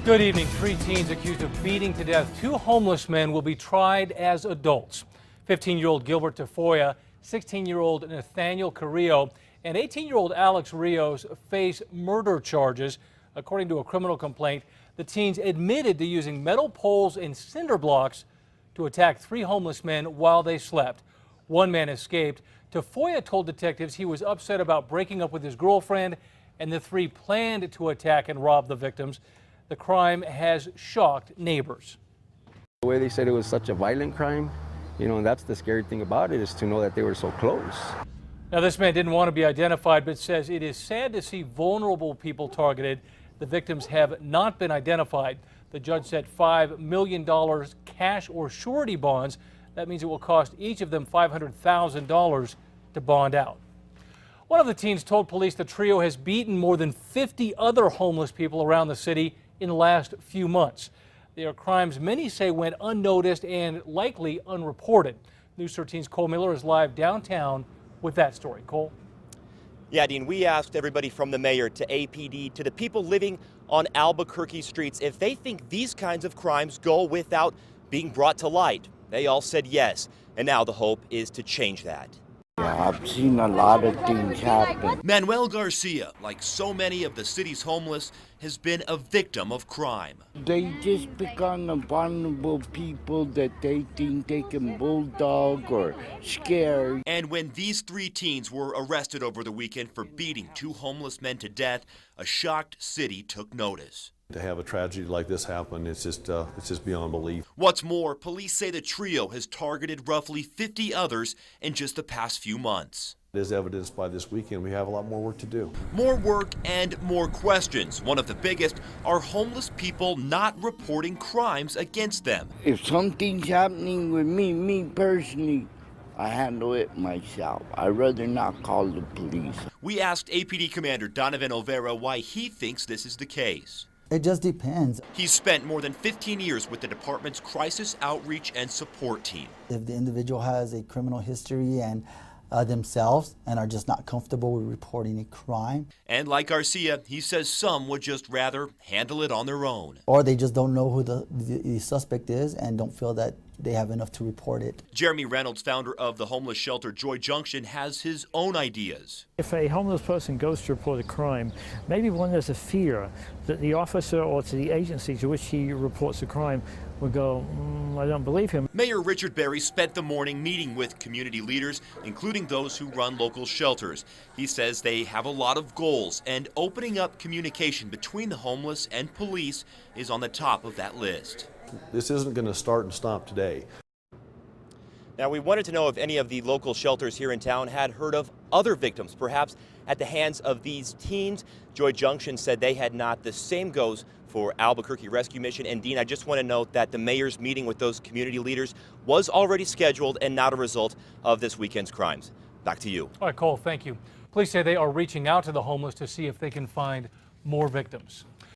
Good evening. 3 teens accused of beating to death 2 homeless men will be tried as adults. 15-year-old Gilbert Tafoya, 16-year-old Nathaniel Carrillo, and 18-year-old Alex Rios face murder charges. According to a criminal complaint, the teens admitted to using metal poles and cinder blocks to attack 3 homeless men while they slept. One man escaped. Tafoya told detectives he was upset about breaking up with his girlfriend, and the 3 planned to attack and rob the victims. The crime has shocked neighbors. The way they said it was such a violent crime, and that's the scary thing about it, is to know that they were so close. Now, this man didn't want to be identified, but says it is sad to see vulnerable people targeted. The victims have not been identified. The judge set $5 million cash or surety bonds. That means it will cost each of them $500,000 to bond out. One of the teens told police the trio has beaten more than 50 other homeless people around the city in the last few months. They are crimes many say went unnoticed and likely unreported. News 13's Cole Miller is live downtown with that story. Cole? Yeah, Dean, we asked everybody from the mayor to APD to the people living on Albuquerque streets if they think these kinds of crimes go without being brought to light. They all said yes, and now the hope is to change that. Yeah, I've seen a lot of things happen. Manuel Garcia, like so many of the city's homeless, has been a victim of crime. They just become the vulnerable people that they think they can bulldog or scare. And when these 3 teens were arrested over the weekend for beating 2 homeless men to death, a shocked city took notice. To have a tragedy like this happen, it's just beyond belief. What's more, police say the trio has targeted roughly 50 others in just the past few months. As evidenced by this weekend, we have a lot more work to do. More work and more questions. One of the biggest are homeless people not reporting crimes against them. If something's happening with me personally, I handle it myself. I'd rather not call the police. We asked APD Commander Donovan Olvera why he thinks this is the case. It just depends. He's spent more than 15 years with the department's crisis outreach and support team. If the individual has a criminal history and themselves and are just not comfortable with reporting a crime. And like Garcia, he says some would just rather handle it on their own. Or they just don't know who the suspect is and don't feel that they have enough to report it. Jeremy Reynolds, founder of the homeless shelter Joy Junction, has his own ideas. If a homeless person goes to report a crime, maybe when there's a fear that the officer or to the agency to which he reports the crime would go, I don't believe him. Mayor Richard Berry spent the morning meeting with community leaders, including those who run local shelters. He says they have a lot of goals, and opening up communication between the homeless and police is on the top of that list. This isn't going to start and stop today. Now, we wanted to know if any of the local shelters here in town had heard of other victims, perhaps at the hands of these teens. Joy Junction said they had not. The same goes for Albuquerque Rescue Mission. And Dean, I just want to note that the mayor's meeting with those community leaders was already scheduled and not a result of this weekend's crimes. Back to you. All right, Cole, thank you. Police say they are reaching out to the homeless to see if they can find more victims.